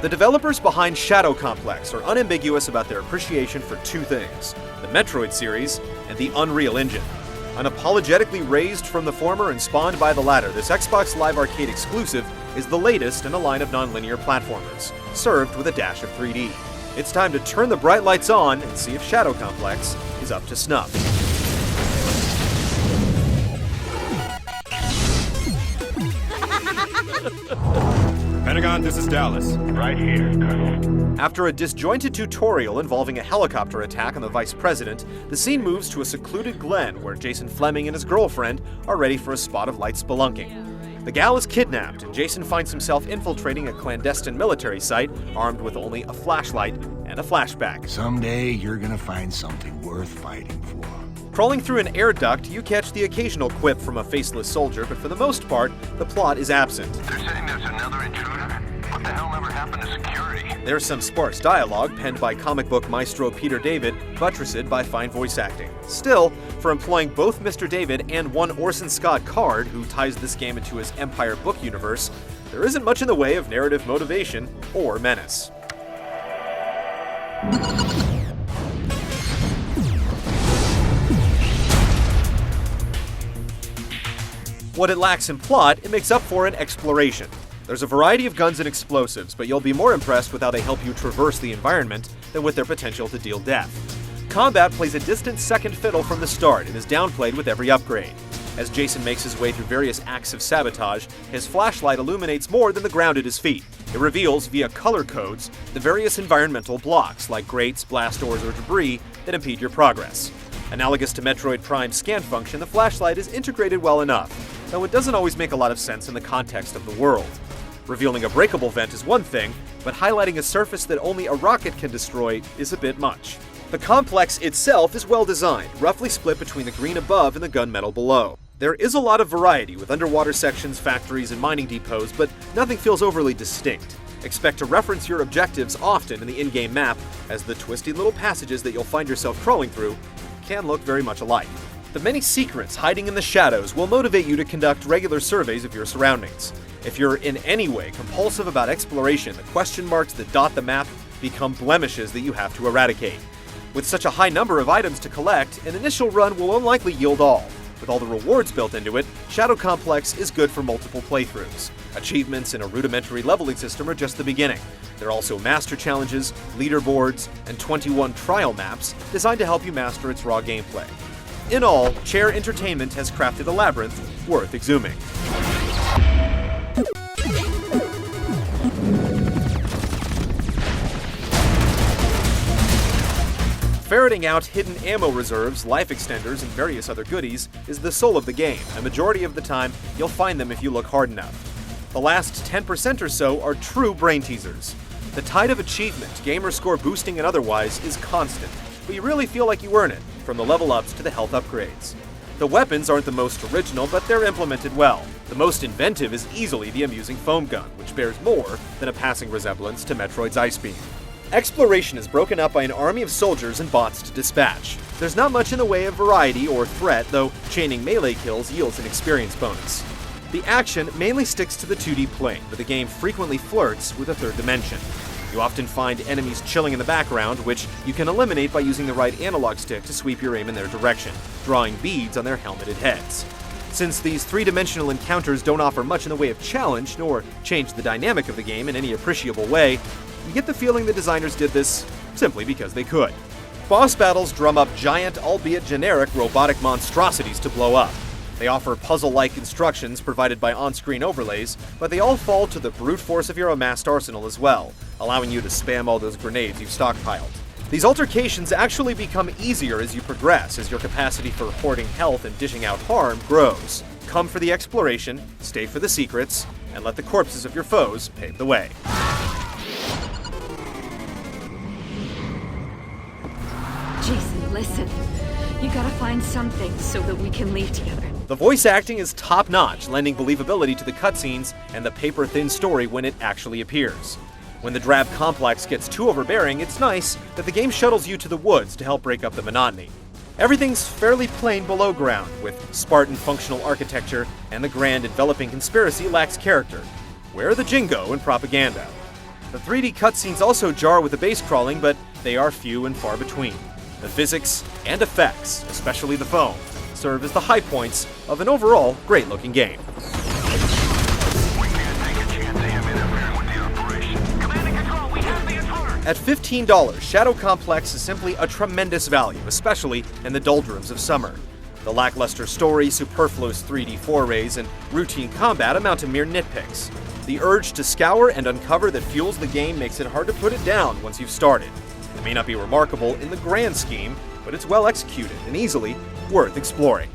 The developers behind Shadow Complex are unambiguous about their appreciation for two things: the Metroid series and the Unreal Engine. Unapologetically raised from the former and spawned by the latter, this Xbox Live Arcade exclusive is the latest in a line of non-linear platformers, served with a dash of 3D. It's time to turn the bright lights on and see if Shadow Complex is up to snuff. Pentagon, this is Dallas. Right here, Colonel. After a disjointed tutorial involving a helicopter attack on the Vice President, the scene moves to a secluded glen where Jason Fleming and his girlfriend are ready for a spot of light spelunking. The gal is kidnapped, and Jason finds himself infiltrating a clandestine military site armed with only a flashlight and a flashback. Someday you're gonna find something worth fighting for. Crawling through an air duct, you catch the occasional quip from a faceless soldier, but for the most part, the plot is absent. They're saying there's another intruder? What the hell ever happened to security? There's some sparse dialogue penned by comic book maestro Peter David, buttressed by fine voice acting. Still, for employing both Mr. David and one Orson Scott Card, who ties this game into his Empire book universe, there isn't much in the way of narrative motivation or menace. What it lacks in plot, it makes up for in exploration. There's a variety of guns and explosives, but you'll be more impressed with how they help you traverse the environment than with their potential to deal death. Combat plays a distant second fiddle from the start and is downplayed with every upgrade. As Jason makes his way through various acts of sabotage, his flashlight illuminates more than the ground at his feet. It reveals, via color codes, the various environmental blocks, like grates, blast doors, or debris, that impede your progress. Analogous to Metroid Prime's scan function, the flashlight is integrated well enough, though it doesn't always make a lot of sense in the context of the world. Revealing a breakable vent is one thing, but highlighting a surface that only a rocket can destroy is a bit much. The complex itself is well designed, roughly split between the green above and the gunmetal below. There is a lot of variety, with underwater sections, factories, and mining depots, but nothing feels overly distinct. Expect to reference your objectives often in the in-game map, as the twisty little passages that you'll find yourself crawling through can look very much alike. The many secrets hiding in the shadows will motivate you to conduct regular surveys of your surroundings. If you're in any way compulsive about exploration, the question marks that dot the map become blemishes that you have to eradicate. With such a high number of items to collect, an initial run will unlikely yield all. With all the rewards built into it, Shadow Complex is good for multiple playthroughs. Achievements and a rudimentary leveling system are just the beginning. There are also master challenges, leaderboards, and 21 trial maps designed to help you master its raw gameplay. In all, Chair Entertainment has crafted a labyrinth worth exhuming. Ferreting out hidden ammo reserves, life extenders, and various other goodies is the soul of the game. A majority of the time, you'll find them if you look hard enough. The last 10% or so are true brain teasers. The tide of achievement, gamer score boosting and otherwise, is constant, but you really feel like you earn it, from the level ups to the health upgrades. The weapons aren't the most original, but they're implemented well. The most inventive is easily the amusing foam gun, which bears more than a passing resemblance to Metroid's Ice Beam. Exploration is broken up by an army of soldiers and bots to dispatch. There's not much in the way of variety or threat, though chaining melee kills yields an experience bonus. The action mainly sticks to the 2D plane, but the game frequently flirts with a third dimension. You often find enemies chilling in the background, which you can eliminate by using the right analog stick to sweep your aim in their direction, drawing beads on their helmeted heads. Since these three-dimensional encounters don't offer much in the way of challenge, nor change the dynamic of the game in any appreciable way, you get the feeling the designers did this simply because they could. Boss battles drum up giant, albeit generic, robotic monstrosities to blow up. They offer puzzle-like instructions provided by on-screen overlays, but they all fall to the brute force of your amassed arsenal as well, allowing you to spam all those grenades you've stockpiled. These altercations actually become easier as you progress, as your capacity for hoarding health and dishing out harm grows. Come for the exploration, stay for the secrets, and let the corpses of your foes pave the way. Jason, listen. You gotta find something so that we can leave together. The voice acting is top-notch, lending believability to the cutscenes and the paper-thin story when it actually appears. When the drab complex gets too overbearing, it's nice that the game shuttles you to the woods to help break up the monotony. Everything's fairly plain below ground, with Spartan functional architecture, and the grand enveloping conspiracy lacks character. Where are the jingo and propaganda? The 3D cutscenes also jar with the base crawling, but they are few and far between. The physics and effects, especially the foam, serve as the high points of an overall great-looking game. At $15, Shadow Complex is simply a tremendous value, especially in the doldrums of summer. The lackluster story, superfluous 3D forays, and routine combat amount to mere nitpicks. The urge to scour and uncover that fuels the game makes it hard to put it down once you've started. It may not be remarkable in the grand scheme, but it's well executed and easily worth exploring.